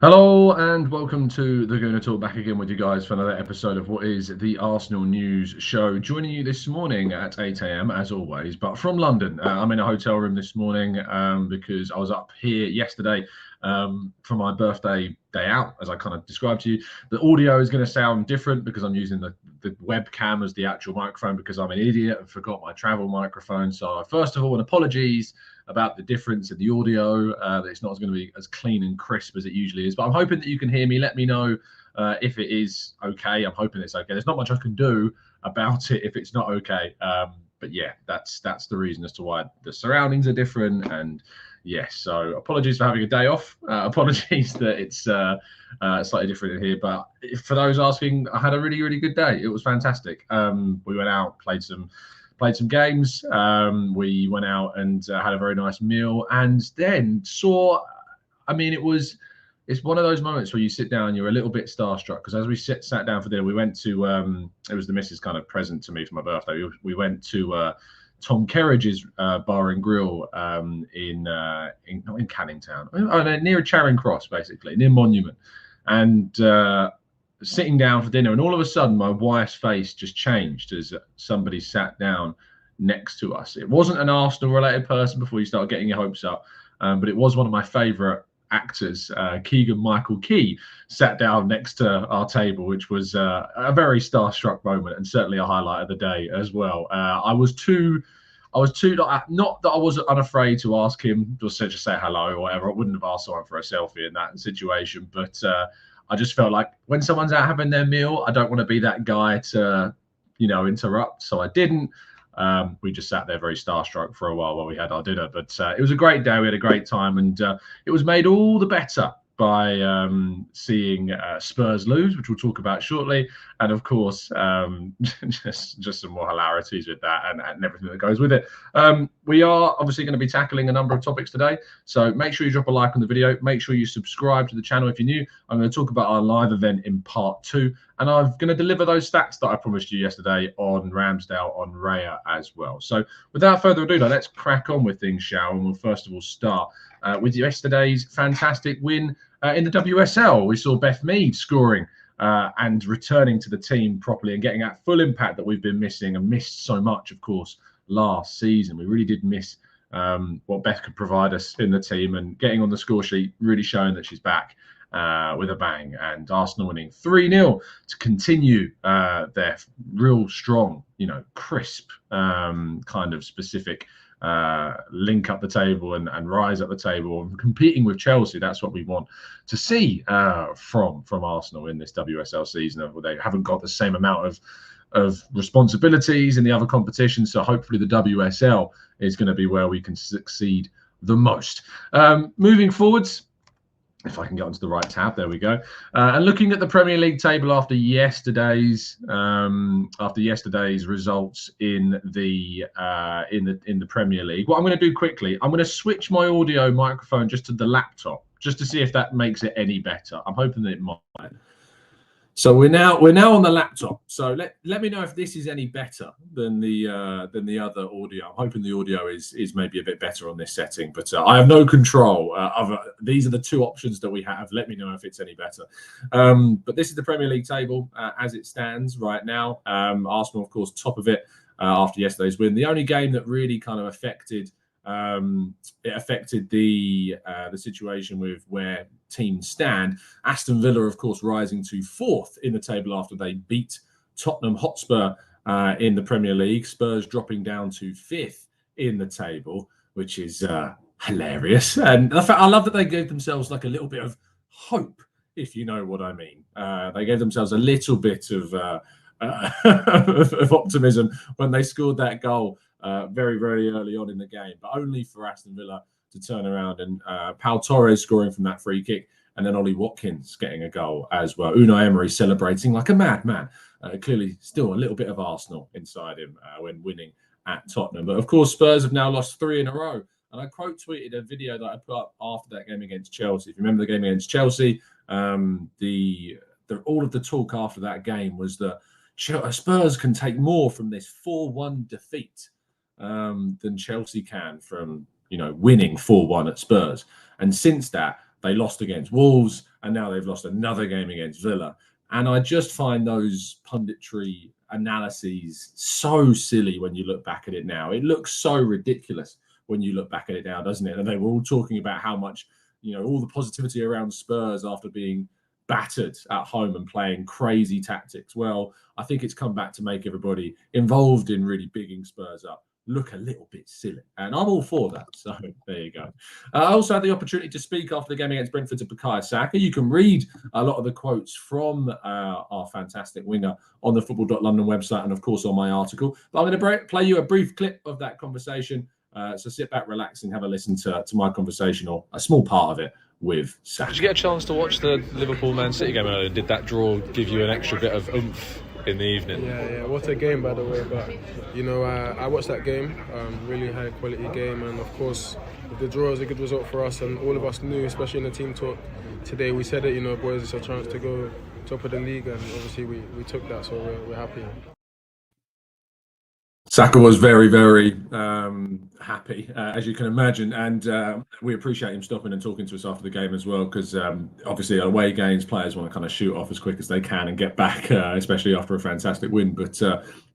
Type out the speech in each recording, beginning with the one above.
Hello and welcome to the Gooner Talk, back again with you guys for another episode of what is the Arsenal News Show. Joining you this morning at 8 a.m. as always, but from London. I'm in a hotel room this morning because I was up here yesterday for my birthday day out, as I kind of described to you. The audio is going to sound different because I'm using the webcam as the actual microphone because I'm an idiot and forgot my travel microphone. So first of all, an apologies about the difference in the audio, that it's not going to be as clean and crisp as it usually is, but I'm hoping that you can hear me. Let me know if it is okay. I'm hoping it's okay. There's not much I can do about it if it's not okay, but yeah, that's the reason as to why the surroundings are different. And yes, so apologies for having a day off, apologies that it's slightly different in here, but for those asking, I had a really good day. It was fantastic. We went out, played some games. We went out and had a very nice meal, and then saw. I mean, it's one of those moments where you sit down, you're a little bit starstruck because as we sat down for dinner, we went to. It was the missus' kind of present to me for my birthday. We went to Tom Kerridge's Bar and Grill not in Canning Town, near Charing Cross, basically near Monument, and. Sitting down for dinner, and all of a sudden my wife's face just changed as somebody sat down next to us. It wasn't an Arsenal related person before you start getting your hopes up, but it was one of my favorite actors, Keegan Michael Key, sat down next to our table, which was a very starstruck moment and certainly a highlight of the day as well. I was too not that I wasn't unafraid to ask him just to say hello or whatever. I wouldn't have asked someone for a selfie in that situation, but I just felt like when someone's out having their meal, I don't want to be that guy to, interrupt. So I didn't. We just sat there very starstruck for a while we had our dinner. But it was a great day. We had a great time, and it was made all the better by seeing Spurs lose, which we'll talk about shortly, and of course just some more hilarities with that and everything that goes with it. We are obviously going to be tackling a number of topics today, so make sure you drop a like on the video. Make sure you subscribe to the channel if you're new. I'm going to talk about our live event in part 2, and I'm going to deliver those stats that I promised you yesterday on Ramsdale, on Raya as well. So without further ado, let's crack on with things, shall we? And we'll first of all start with yesterday's fantastic win in the WSL. We saw Beth Mead scoring and returning to the team properly and getting that full impact that we've been missing and missed so much, of course, last season. We really did miss what Beth could provide us in the team, and getting on the score sheet, really showing that she's back with a bang. And Arsenal winning 3-0 to continue their real strong, crisp kind of specific link up the table and rise up the table and competing with Chelsea. That's what we want to see from Arsenal in this WSL season. They haven't got the same amount of responsibilities in the other competitions, so hopefully the WSL is going to be where we can succeed the most. Moving forwards, if I can get onto the right tab, there we go. And looking at the Premier League table after yesterday's results in the Premier League, what I'm going to do quickly, I'm going to switch my audio microphone just to the laptop, just to see if that makes it any better. I'm hoping that it might. So we're now on the laptop. So let me know if this is any better than the other audio. I'm hoping the audio is maybe a bit better on this setting, but I have no control. These are the two options that we have. Let me know if it's any better. But this is the Premier League table as it stands right now. Arsenal, of course, top of it after yesterday's win. The only game that really kind of affected the situation with where teams stand. Aston Villa, of course, rising to 4th in the table after they beat Tottenham Hotspur in the Premier League. Spurs dropping down to 5th in the table, which is hilarious. And I love that they gave themselves like a little bit of hope, if you know what I mean. They gave themselves a little bit of optimism when they scored that goal very early on in the game, but only for Aston Villa to turn around and Pau Torres scoring from that free kick, and then Ollie Watkins getting a goal as well. Unai Emery celebrating like a madman. Clearly still a little bit of Arsenal inside him when winning at Tottenham. But of course, Spurs have now lost 3 in a row. And I quote tweeted a video that I put up after that game against Chelsea. If you remember the game against Chelsea, all of the talk after that game was that Spurs can take more from this 4-1 defeat than Chelsea can from winning 4-1 at Spurs. And since that, They lost against Wolves, and now they've lost another game against Villa. And I just find those punditry analyses so silly when you look back at it now. It looks so ridiculous when you look back at it now, doesn't it? And they were all talking about how much, all the positivity around Spurs after being battered at home and playing crazy tactics. Well, I think it's come back to make everybody involved in really bigging Spurs up look a little bit silly, and I'm all for that. So there you go. I also had the opportunity to speak after the game against Brentford to Bukayo Saka. You can read a lot of the quotes from our fantastic winger on the football.london website and, of course, on my article. But I'm going to play you a brief clip of that conversation. So sit back, relax, and have a listen to my conversation, or a small part of it, with Saka. Did you get a chance to watch the Liverpool-Man City game earlier? Did that draw give you an extra bit of oomph in the evening? Yeah, what a game, by the way. But I watched that game, really high quality game, and of course the draw was a good result for us, and all of us knew, especially in the team talk today, we said it, boys, it's a chance to go top of the league, and obviously we took that, so we're happy. Saka was very, very happy, as you can imagine, and we appreciate him stopping and talking to us after the game as well, because obviously away games, players want to kind of shoot off as quick as they can and get back, especially after a fantastic win. But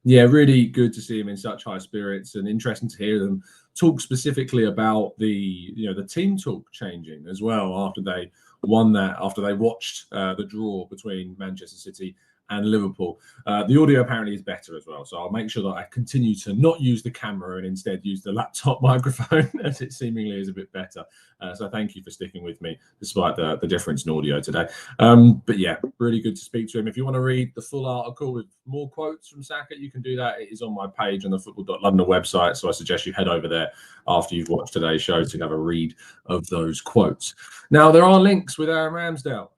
yeah, really good to see him in such high spirits, and interesting to hear them talk specifically about the team talk changing as well after they won that, after they watched the draw between Manchester City and Liverpool. The audio apparently is better as well, so I'll make sure that I continue to not use the camera and instead use the laptop microphone, as it seemingly is a bit better. So thank you for sticking with me despite the difference in audio today. But yeah, really good to speak to him. If you want to read the full article with more quotes from Saka, you can do that. It is on my page on the football.london website, so I suggest you head over there after you've watched today's show to have a read of those quotes. Now, there are links with Aaron Ramsdale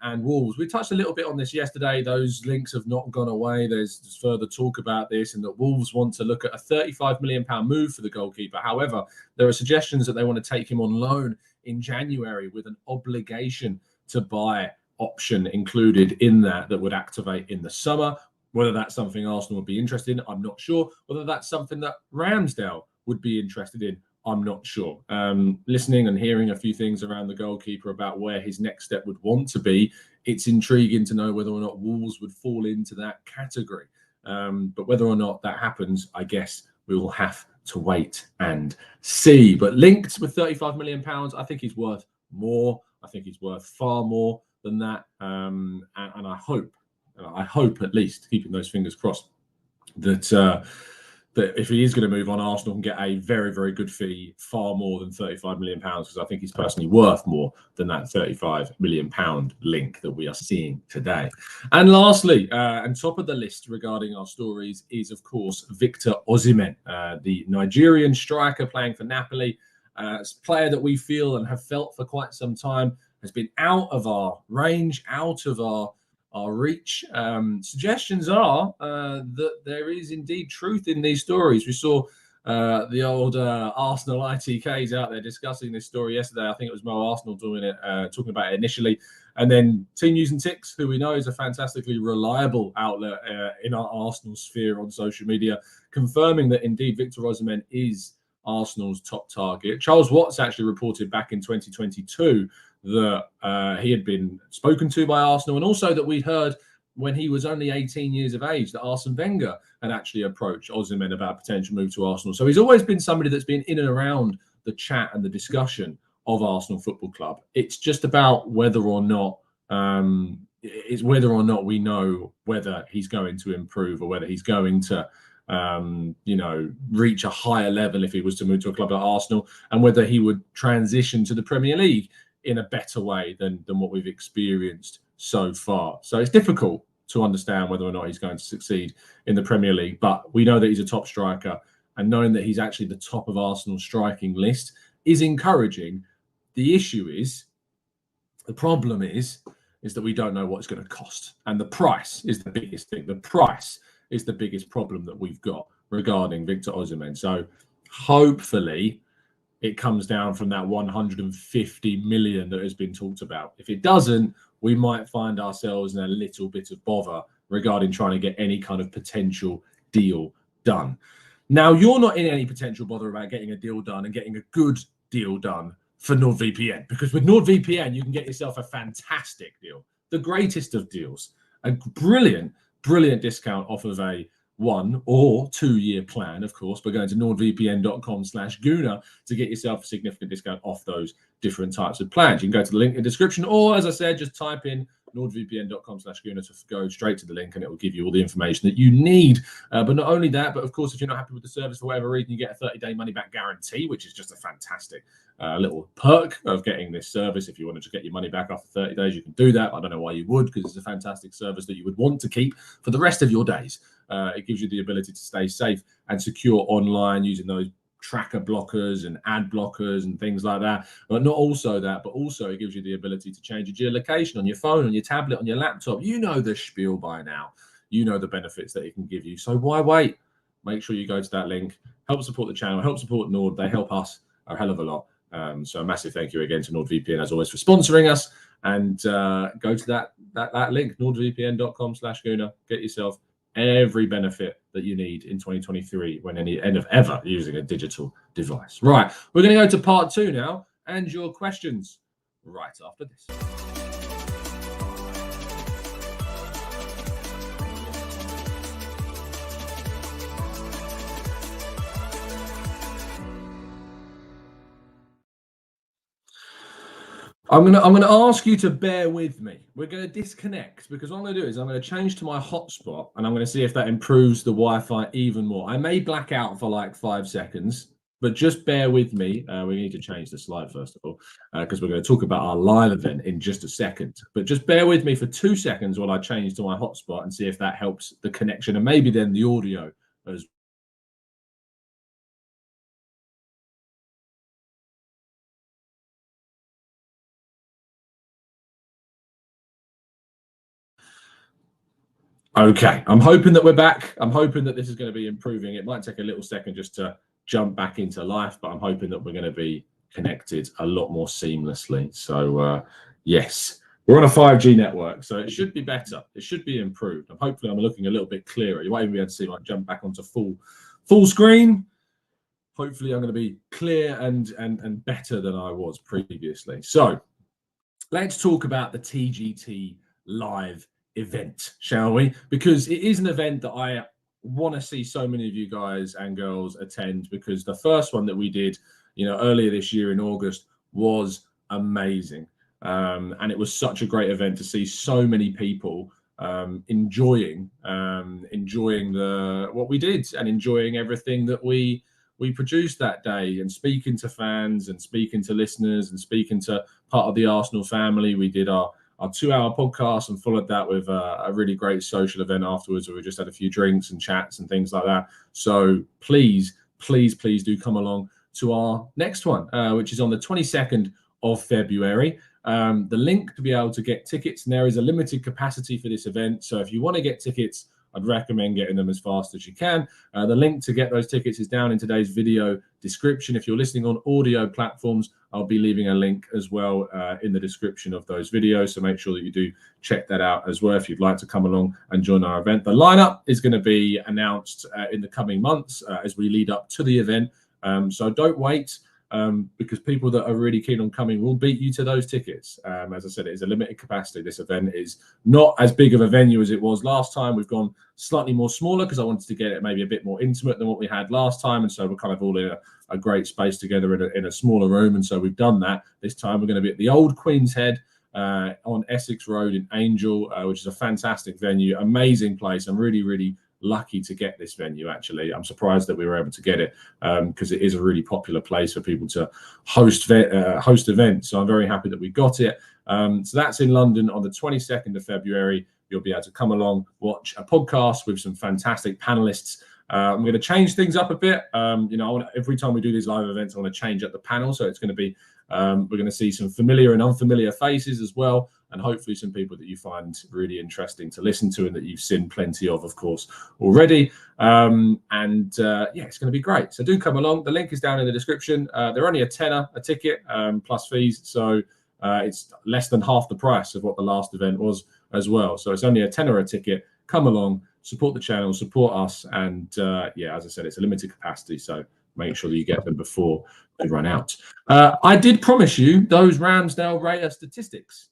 and Wolves. We touched a little bit on this yesterday. Those links have not gone away. There's further talk about this, and that Wolves want to look at a £35 million move for the goalkeeper. However, there are suggestions that they want to take him on loan in January with an obligation to buy option included in that would activate in the summer. Whether that's something Arsenal would be interested in, I'm not sure. Whether that's something that Ramsdale would be interested in, I'm not sure. Listening and hearing a few things around the goalkeeper about where his next step would want to be, it's intriguing to know whether or not Wolves would fall into that category. But whether or not that happens, I guess we will have to wait and see. But linked with £35 million, I think he's worth more. I think he's worth far more than that. And I hope at least, keeping those fingers crossed, that if he is going to move on, Arsenal can get a very, very good fee, far more than £35 million, because I think he's personally worth more than that £35 million link that we are seeing today. And lastly, and top of the list regarding our stories is, of course, Victor Osimhen, the Nigerian striker playing for Napoli. A player that we feel and have felt for quite some time has been out of our range, out of our reach. Suggestions are that there is indeed truth in these stories. We saw the old Arsenal ITKs out there discussing this story yesterday. I think it was Mo Arsenal doing it, talking about it initially. And then Team News and Ticks, who we know is a fantastically reliable outlet in our Arsenal sphere on social media, confirming that indeed Victor Osimhen is Arsenal's top target. Charles Watts actually reported back in 2022 that he had been spoken to by Arsenal, and also that we'd heard when he was only 18 years of age that Arsene Wenger had actually approached Osimhen about a potential move to Arsenal. So he's always been somebody that's been in and around the chat and the discussion of Arsenal Football Club. It's just about whether or not we know whether he's going to improve or whether he's going to reach a higher level if he was to move to a club like Arsenal, and whether he would transition to the Premier League in a better way than what we've experienced so far. So it's difficult to understand whether or not he's going to succeed in the Premier League, but we know that he's a top striker, and knowing that he's actually the top of Arsenal's striking list is encouraging. The problem is that we don't know what it's going to cost, and the price is the biggest thing. The price is the biggest problem that we've got regarding Victor Osimhen. So hopefully it comes down from that 150 million that has been talked about. If it doesn't, we might find ourselves in a little bit of bother regarding trying to get any kind of potential deal done. Now, you're not in any potential bother about getting a deal done and getting a good deal done for NordVPN, because with NordVPN, you can get yourself a fantastic deal, the greatest of deals, a brilliant discount off of a 1 or 2 year plan, of course, by going to nordvpn.com/Gooner to get yourself a significant discount off those different types of plans. You can go to the link in the description, or as I said, just type in nordvpn.com/Gooner to go straight to the link, and it will give you all the information that you need. But not only that, but of course, if you're not happy with the service for whatever reason, you get a 30-day money-back guarantee, which is just a fantastic little perk of getting this service. If you wanted to get your money back after 30 days, you can do that. I don't know why you would, because it's a fantastic service that you would want to keep for the rest of your days. It gives you the ability to stay safe and secure online using those tracker blockers and ad blockers and things like that. But not also that, but also it gives you the ability to change your geolocation on your phone, on your tablet, on your laptop. You know the spiel by now. You know the benefits that it can give you. So why wait? Make sure you go to that link. Help support the channel. Help support Nord. They help us a hell of a lot. So a massive thank you again to NordVPN, as always, for sponsoring us. And go to that link, nordvpn.com/Gooner. Get yourself every benefit that you need in 2023 when ever using a digital device. Right, we're going to go to part 2 now, and your questions right after this. I'm gonna ask you to bear with me. We're gonna disconnect, because what I'm gonna do is I'm gonna change to my hotspot, and I'm gonna see if that improves the Wi-Fi even more. I may black out for like 5 seconds, but just bear with me. We need to change the slide first of all, because we're going to talk about our live event in just a second. But just bear with me for 2 seconds while I change to my hotspot and see if that helps the connection, and maybe then the audio as well. Okay, I'm hoping that we're back. I'm hoping that this is going to be improving. It might take a little second just to jump back into life, but I'm hoping that we're going to be connected a lot more seamlessly. So yes, we're on a 5G network, so it should be better. It should be improved. And hopefully I'm looking a little bit clearer. You might even be able to see like jump back onto full screen. Hopefully I'm going to be clear and better than I was previously. So let's talk about the TGT Live Event, shall we? Because it is an event that I want to see so many of you guys and girls attend, because the first one that we did, earlier this year in August was amazing. And it was such a great event to see so many people enjoying what we did, and enjoying everything that we produced that day, and speaking to fans and speaking to listeners and speaking to part of the Arsenal family. We did our 2-hour podcast and followed that with a really great social event afterwards, where we just had a few drinks and chats and things like that. So please do come along to our next one, which is on the 22nd of February. The link to be able to get tickets, and there is a limited capacity for this event. So if you want to get tickets, I'd recommend getting them as fast as you can. The link to get those tickets is down in today's video description. If you're listening on audio platforms, I'll be leaving a link as well in the description of those videos. So make sure that you do check that out as well if you'd like to come along and join our event. The lineup is going to be announced in the coming months as we lead up to the event. So don't wait. Because people that are really keen on coming will beat you to those tickets. As I said, it is a limited capacity. This event is not as big of a venue as it was last time. We've gone slightly more smaller because I wanted to get it maybe a bit more intimate than what we had last time. And so we're kind of all in a great space together in a smaller room. And so we've done that. This time we're going to be at the Old Queen's Head on Essex Road in Angel, which is a fantastic venue, amazing place. I'm really lucky to get this venue. Actually, I'm surprised that we were able to get it because it is a really popular place for people to host events. So I'm very happy that we got it. So that's in London on the 22nd of February. You'll be able to come along, watch a podcast with some fantastic panelists. I'm going to change things up a bit. Every time we do these live events, I want to change up the panel. So it's going to be, we're going to see some familiar and unfamiliar faces as well, and hopefully some people that you find really interesting to listen to and that you've seen plenty of course, already. Yeah, it's going to be great. So do come along. The link is down in the description. They're only a tenner a ticket plus fees. So it's less than half the price of what the last event was as well. So it's only a tenner a ticket. Come along, support the channel, support us. And yeah, as I said, it's a limited capacity. So make sure that you get them before they run out. I did promise you those Ramsdale Raya statistics.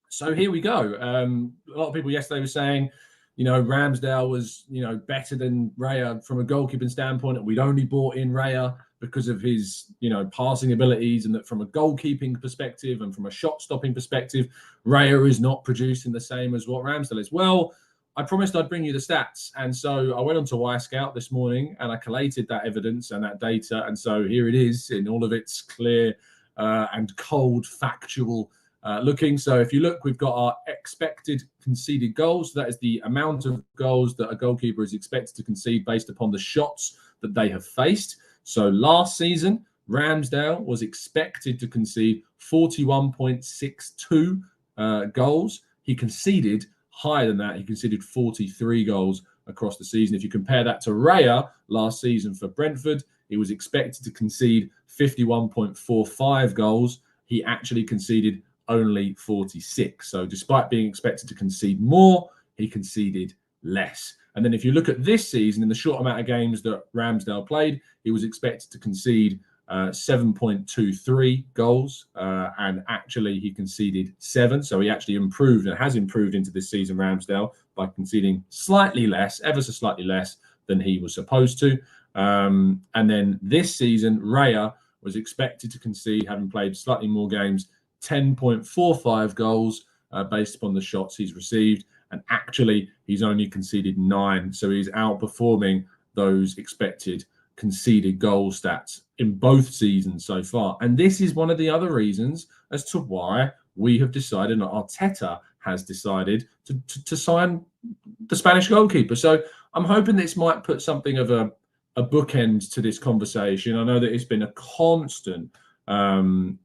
So here we go. A lot of people yesterday were saying, Ramsdale was, better than Raya from a goalkeeping standpoint, and we'd only bought in Raya because of his, passing abilities, and that from a goalkeeping perspective and from a shot-stopping perspective, Raya is not producing the same as what Ramsdale is. Well, I promised I'd bring you the stats, and so I went on to Y-Scout this morning, and I collated that evidence and that data, and so here it is in all of its clear and cold factual looking. So if you look, we've got our expected conceded goals. So that is the amount of goals that a goalkeeper is expected to concede based upon the shots that they have faced. So last season, Ramsdale was expected to concede 41.62 goals. He conceded higher than that. He conceded 43 goals across the season. If you compare that to Raya last season for Brentford, he was expected to concede 51.45 goals. He actually conceded only 46. So despite being expected to concede more, he conceded less. And then if you look at this season, in the short amount of games that Ramsdale played, he was expected to concede 7.23 goals, and actually he conceded 7. So he actually improved and has improved into this season, Ramsdale, by conceding slightly less, ever so slightly less than he was supposed to. And then this season, Raya was expected to concede, having played slightly more games, 10.45 goals based upon the shots he's received. And actually, he's only conceded 9. So he's outperforming those expected conceded goal stats in both seasons so far. And this is one of the other reasons as to why we have decided, and Arteta has decided, to sign the Spanish goalkeeper. So I'm hoping this might put something of a bookend to this conversation. I know that it's been a constant run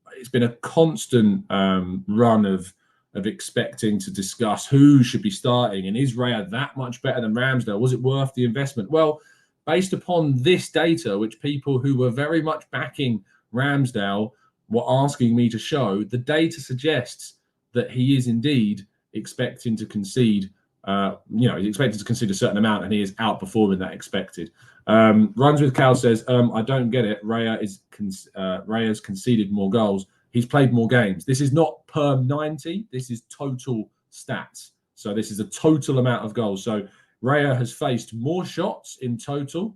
of expecting to discuss who should be starting, and is Raya that much better than Ramsdale? Was it worth the investment? Well, based upon this data, which people who were very much backing Ramsdale were asking me to show, the data suggests that he is indeed expecting to concede. He's expected to concede a certain amount, and he is outperforming that expected. Runs with Cal says, I don't get it. Raya's conceded more goals. He's played more games. This is not per 90. This is total stats. So this is a total amount of goals. So Raya has faced more shots in total,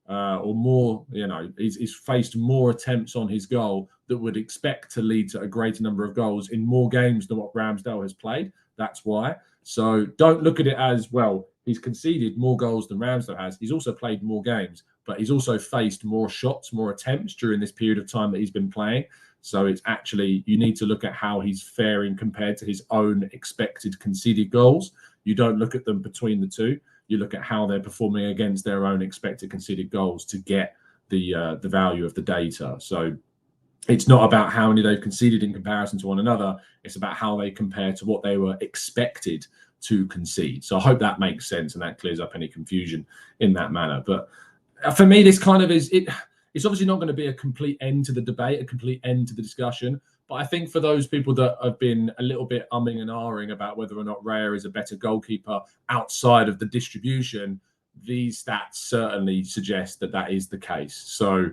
or more, he's faced more attempts on his goal that would expect to lead to a greater number of goals in more games than what Ramsdale has played. That's why. So don't look at it as, well, he's conceded more goals than Ramsdale has. He's also played more games, but he's also faced more shots, more attempts during this period of time that he's been playing. So it's actually, you need to look at how he's faring compared to his own expected conceded goals. You don't look at them between the two. You look at how they're performing against their own expected conceded goals to get the value of the data. So it's not about how many they've conceded in comparison to one another. It's about how they compare to what they were expected to concede. So I hope that makes sense and that clears up any confusion in that manner. But for me, this kind of is it. It's obviously not going to be a complete end to the debate, a complete end to the discussion. But I think for those people that have been a little bit umming and ahhing about whether or not Raya is a better goalkeeper outside of the distribution, these stats certainly suggest that that is the case. So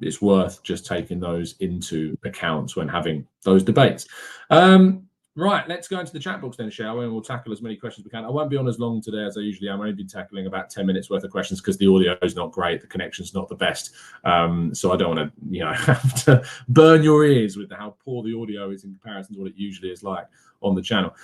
it's worth just taking those into account when having those debates. Right, let's go into the chat box then, shall we? And we'll tackle as many questions as we can. I won't be on as long today as I usually am. I'm only be tackling about 10 minutes worth of questions because the audio is not great, the connection's not the best. So I don't want to, have to burn your ears with how poor the audio is in comparison to what it usually is like on the channel.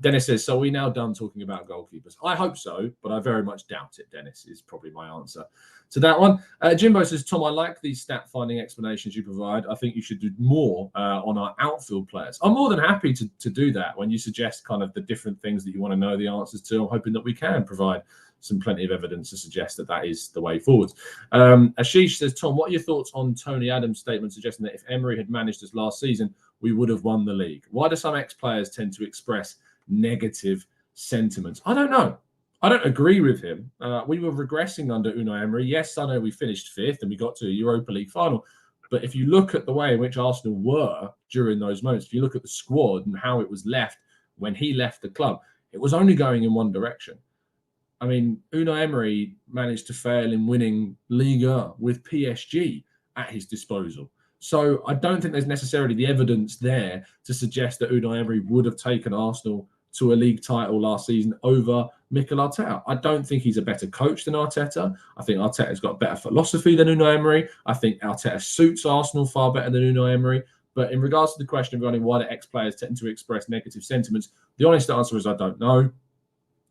Dennis says, so are we now done talking about goalkeepers? I hope so, but I very much doubt it, Dennis, is probably my answer to that one. Jimbo says, Tom, I like these stat finding explanations you provide. I think you should do more on our outfield players. I'm more than happy to do that when you suggest kind of the different things that you want to know the answers to. I'm hoping that we can provide some plenty of evidence to suggest that that is the way forward. Ashish says, Tom, what are your thoughts on Tony Adams' statement suggesting that if Emery had managed us last season, we would have won the league? Why do some ex-players tend to express negative sentiments? I don't know. I don't agree with him. We were regressing under Unai Emery. Yes, I know we finished 5th and we got to a Europa League final. But if you look at the way in which Arsenal were during those moments, if you look at the squad and how it was left when he left the club, it was only going in one direction. I mean, Unai Emery managed to fail in winning Liga with PSG at his disposal. So I don't think there's necessarily the evidence there to suggest that Unai Emery would have taken Arsenal to a league title last season over Mikel Arteta. I don't think he's a better coach than Arteta. I think Arteta's got a better philosophy than Unai Emery. I think Arteta suits Arsenal far better than Unai Emery. But in regards to the question regarding why the ex-players tend to express negative sentiments, the honest answer is I don't know.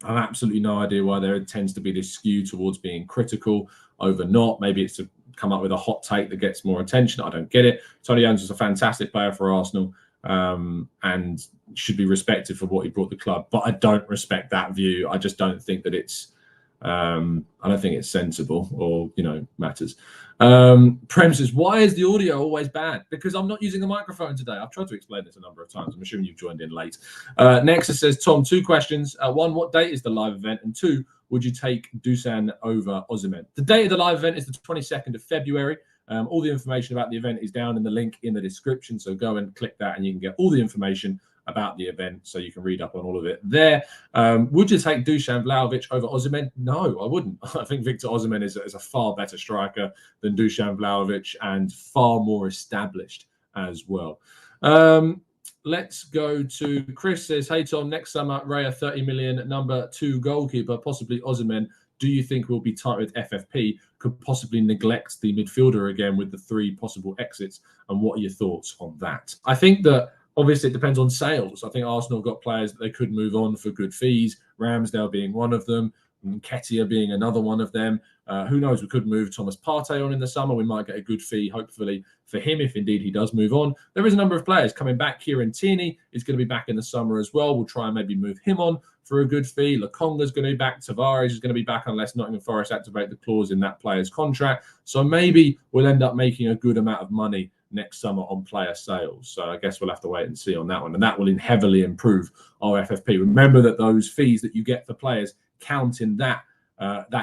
I have absolutely no idea why there tends to be this skew towards being critical over not. Maybe it's to come up with a hot take that gets more attention. I don't get it. Tony Jones was a fantastic player for Arsenal and should be respected for what he brought the club. But I don't respect that view. I just don't think that it's I don't think it's sensible or, matters. Prem says, why is the audio always bad? Because I'm not using the microphone today. I've tried to explain this a number of times. I'm assuming you've joined in late. Nexus says, Tom, 2 questions. 1, what date is the live event? And 2, would you take Dusan over Osimhen? The date of the live event is the 22nd of February. All the information about the event is down in the link in the description. So go and click that and you can get all the information about the event, so you can read up on all of it there. Would you take Dusan Vlahovic over Osimhen? No, I wouldn't. I think Victor Osimhen is a far better striker than Dusan Vlahovic and far more established as well. Let's go to Chris says, hey Tom, next summer Raya 30 million, number 2 goalkeeper, possibly Osimhen. Do you think we'll be tight with FFP? Could possibly neglect the midfielder again with the 3 possible exits? And what are your thoughts on that? I think that obviously it depends on sales. I think Arsenal got players that they could move on for good fees, Ramsdale being one of them, Nketiah being another one of them. Who knows? We could move Thomas Partey on in the summer. We might get a good fee, hopefully, for him if indeed he does move on. There is a number of players coming back. Kieran Tierney is going to be back in the summer as well. We'll try and maybe move him on for a good fee. Lokonga's going to be back. Tavares is going to be back unless Nottingham Forest activate the clause in that player's contract. So maybe we'll end up making a good amount of money next summer on player sales. So I guess we'll have to wait and see on that one. And that will heavily improve our FFP. Remember that those fees that you get for players count in that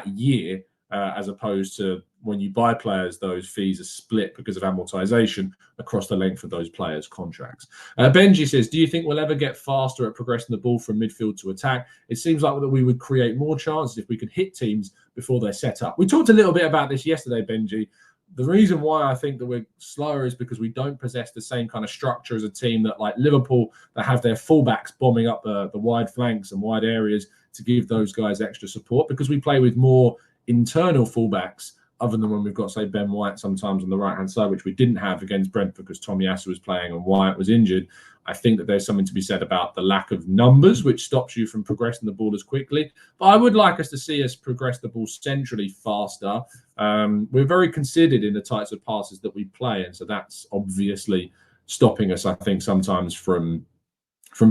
year, as opposed to when you buy players, those fees are split because of amortization across the length of those players' contracts. Benji says, do you think we'll ever get faster at progressing the ball from midfield to attack? It seems like that we would create more chances if we could hit teams before they're set up. We talked a little bit about this yesterday, Benji. The reason why I think that we're slower is because we don't possess the same kind of structure as a team that, like Liverpool, that have their fullbacks bombing up the wide flanks and wide areas to give those guys extra support, because we play with more internal fullbacks other than when we've got, say, Ben White sometimes on the right-hand side, which we didn't have against Brentford because Tomiyasu was playing and White was injured. I think that there's something to be said about the lack of numbers, which stops you from progressing the ball as quickly. But I would like us to see us progress the ball centrally faster. We're very considered in the types of passes that we play, and so that's obviously stopping us, I think, sometimes from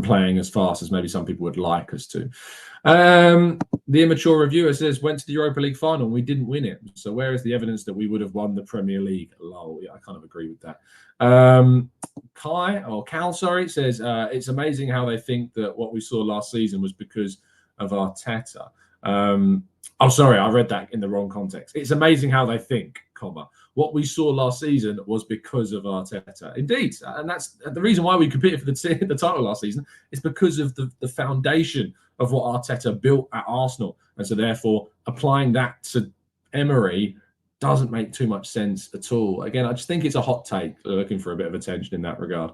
playing as fast as maybe some people would like us to. The immature reviewer says, went to the Europa League final and we didn't win it. So where is the evidence that we would have won the Premier League? Lol, yeah, I kind of agree with that. Cal says, it's amazing how they think that what we saw last season was because of Arteta. Sorry, I read that in the wrong context. It's amazing how they think, what we saw last season was because of Arteta. Indeed, and that's the reason why we competed for the title last season, is because of the foundation of what Arteta built at Arsenal. And so therefore, applying that to Emery doesn't make too much sense at all. Again, I just think it's a hot take. Looking for a bit of attention in that regard.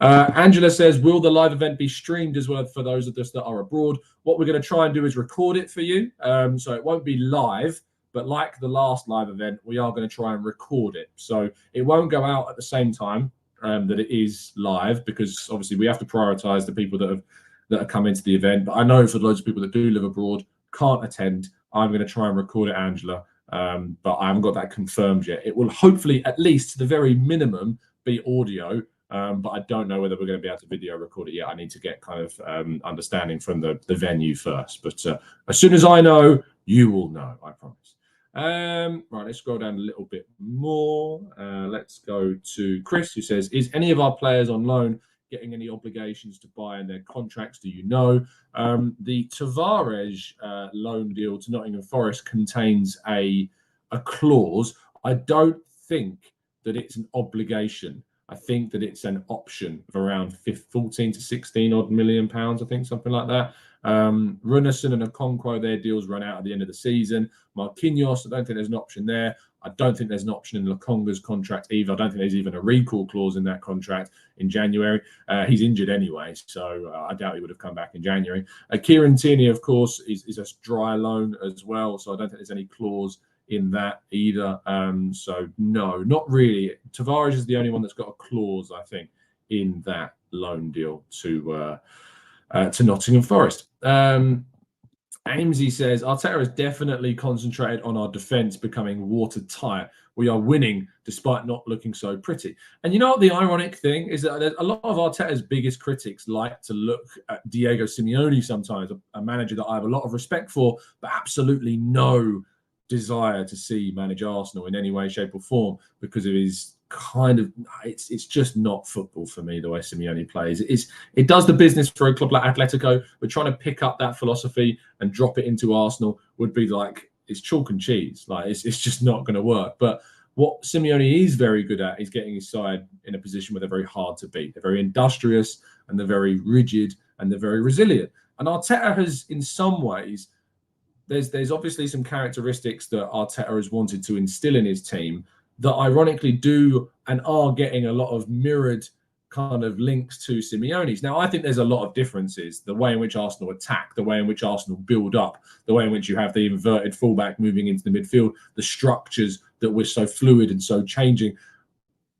Angela says, will the live event be streamed as well for those of us that are abroad? What we're going to try and do is record it for you. So it won't be live, but like the last live event, we are going to try and record it. So it won't go out at the same time that it is live, because obviously we have to prioritize the people that have come into the event. But I know for loads of people that do live abroad, can't attend, I'm going to try and record it, Angela. But I haven't got that confirmed yet. It will hopefully, at least to the very minimum, be audio. But I don't know whether we're going to be able to video record it yet. I need to get kind of understanding from the venue first. But as soon as I know, you will know, I promise. Right, let's scroll down a little bit more. Let's go to Chris, who says, is any of our players on loan getting any obligations to buy in their contracts? Do you know? The Tavares loan deal to Nottingham Forest contains a clause. I don't think that it's an obligation. I think that it's an option of around 14 to 16 odd million pounds, I think, something like that. Runarsson and Okonkwo, their deals run out at the end of the season. Marquinhos, I don't think there's an option there. I don't think there's an option in Lokonga's contract either. I don't think there's even a recall clause in that contract in January. He's injured anyway, so I doubt he would have come back in January. Kieran Tierney, of course, is a dry loan as well, so I don't think there's any clause in that either. So no, not really. Tavares is the only one that's got a clause, I think, in that loan deal to Nottingham Forest. Amesy says, Arteta has definitely concentrated on our defence becoming watertight. We are winning despite not looking so pretty. And you know what the ironic thing is? That a lot of Arteta's biggest critics like to look at Diego Simeone sometimes, a manager that I have a lot of respect for, but absolutely no desire to see manage Arsenal in any way, shape or form because of his kind of, it's just not football for me the way Simeone plays. It does the business for a club like Atletico, but trying to pick up that philosophy and drop it into Arsenal would be like, it's chalk and cheese. Like it's just not going to work. But what Simeone is very good at is getting his side in a position where they're very hard to beat. They're very industrious and they're very rigid and they're very resilient. And Arteta has, in some ways, there's obviously some characteristics that Arteta has wanted to instill in his team that ironically do and are getting a lot of mirrored kind of links to Simeone's. Now, I think there's a lot of differences. The way in which Arsenal attack, the way in which Arsenal build up, the way in which you have the inverted fullback moving into the midfield, the structures that we're so fluid and so changing.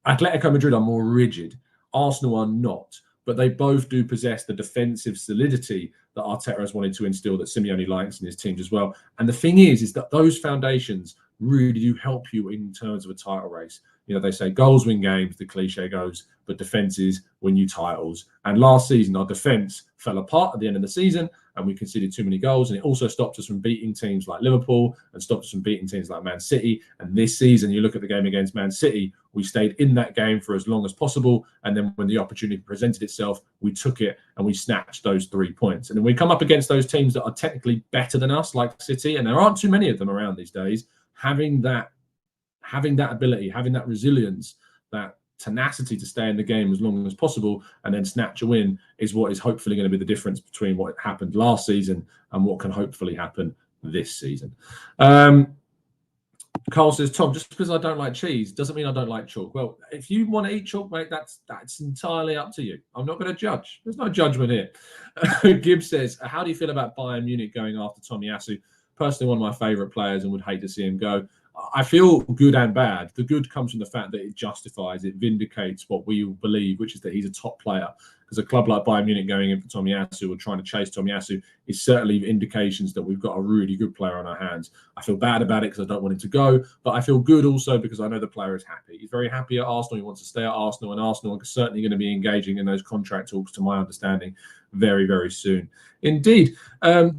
Atletico Madrid are more rigid. Arsenal are not. But they both do possess the defensive solidity that Arteta has wanted to instill that Simeone likes in his teams as well. And the thing is that those foundations really do help you in terms of a title race. You know, they say goals win games, the cliche goes, but defences win you titles. And last season, our defence fell apart at the end of the season and we conceded too many goals. And it also stopped us from beating teams like Liverpool and stopped us from beating teams like Man City. And this season, you look at the game against Man City, we stayed in that game for as long as possible. And then when the opportunity presented itself, we took it and we snatched those 3 points. And then we come up against those teams that are technically better than us, like City, and there aren't too many of them around these days. Having that ability, having that resilience, that tenacity to stay in the game as long as possible and then snatch a win is what is hopefully going to be the difference between what happened last season and what can hopefully happen this season. Carl says, Tom, just because I don't like cheese doesn't mean I don't like chalk. Well, if you want to eat chalk, mate, that's entirely up to you. I'm not going to judge. There's no judgment here. Gibbs says, how do you feel about Bayern Munich going after Tomiyasu? Personally, one of my favourite players and would hate to see him go. I feel good and bad. The good comes from the fact that it justifies, it vindicates what we believe, which is that he's a top player. Because a club like Bayern Munich going in for Tomiyasu or trying to chase Tomiyasu is certainly indications that we've got a really good player on our hands. I feel bad about it because I don't want him to go, but I feel good also because I know the player is happy. He's very happy at Arsenal. He wants to stay at Arsenal, and Arsenal are certainly going to be engaging in those contract talks, to my understanding, very, very soon. Indeed.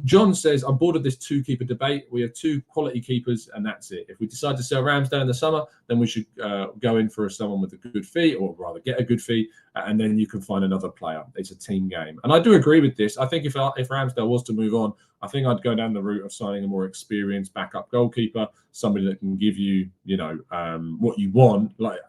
John says, I'm bored of this two-keeper debate. We have two quality keepers, and that's it. If we decide to sell Ramsdale in the summer, then we should go in for someone with a good fee, or rather get a good fee, and then you can find another player. It's a team game. And I do agree with this. I think if Ramsdale was to move on, I think I'd go down the route of signing a more experienced backup goalkeeper, somebody that can give you, what you want. Like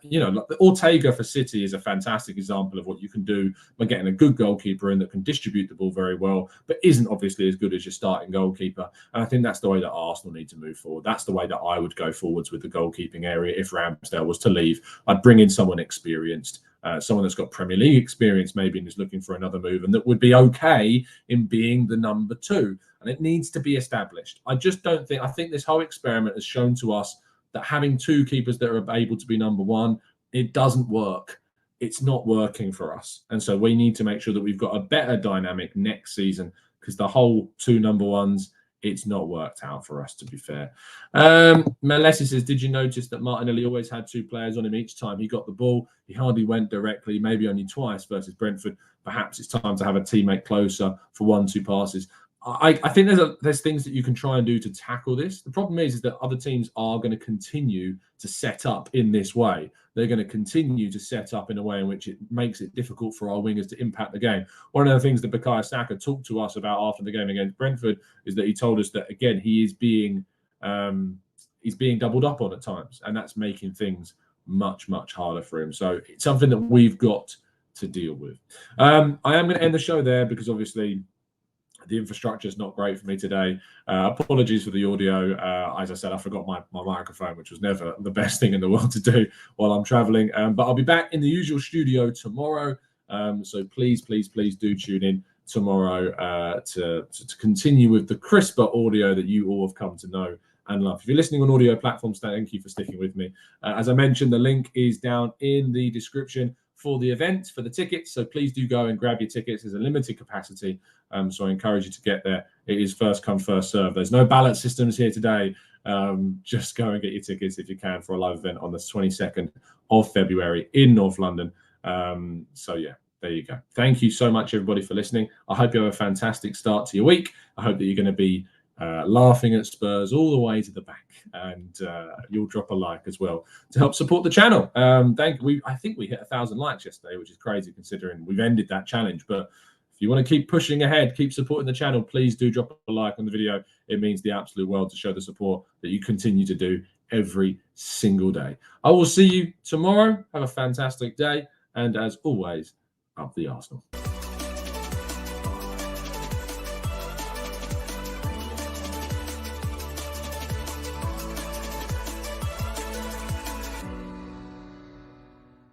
Ortega for City is a fantastic example of what you can do by getting a good goalkeeper in that can distribute the ball very well, but isn't obviously as good as your starting goalkeeper. And I think that's the way that Arsenal need to move forward. That's the way that I would go forwards with the goalkeeping area. If Ramsdale was to leave, I'd bring in someone experienced. Someone that's got Premier League experience maybe and is looking for another move and that would be okay in being the number two. And it needs to be established. I think this whole experiment has shown to us that having two keepers that are able to be number one, it doesn't work. It's not working for us. And so we need to make sure that we've got a better dynamic next season, because the whole two number ones, it's not worked out for us, to be fair. Melessi says, did you notice that Martinelli always had two players on him each time he got the ball? He hardly went directly, maybe only twice versus Brentford. Perhaps it's time to have a teammate closer for 1-2 passes. I think there's things that you can try and do to tackle this. The problem is that other teams are going to continue to set up in this way. They're going to continue to set up in a way in which it makes it difficult for our wingers to impact the game. One of the things that Bukayo Saka talked to us about after the game against Brentford is that he told us that, again, he's being doubled up on at times, and that's making things much harder for him. So it's something that we've got to deal with. I am going to end the show there because obviously the infrastructure is not great for me today. Apologies for the audio. As I said, I forgot my microphone, which was never the best thing in the world to do while I'm traveling. But I'll be back in the usual studio tomorrow. So please do tune in tomorrow to continue with the crisper audio that you all have come to know and love. If you're listening on audio platforms, thank you for sticking with me. As I mentioned, the link is down in the description for the event, for the tickets. So please do go and grab your tickets. There's a limited capacity. So I encourage you to get there. It is first come, first serve. There's no ballot systems here today. Just go and get your tickets if you can for a live event on the 22nd of February in North London. So yeah, there you go. Thank you so much, everybody, for listening. I hope you have a fantastic start to your week. I hope that you're going to be laughing at Spurs all the way to the back, and you'll drop a like as well to help support the channel. I think we hit 1,000 likes yesterday, which is crazy considering we've ended that challenge. But if you want to keep pushing ahead, keep supporting the channel, please do drop a like on the video. It means the absolute world to show the support that you continue to do every single day. I will see you tomorrow. Have a fantastic day, and as always, up the Arsenal.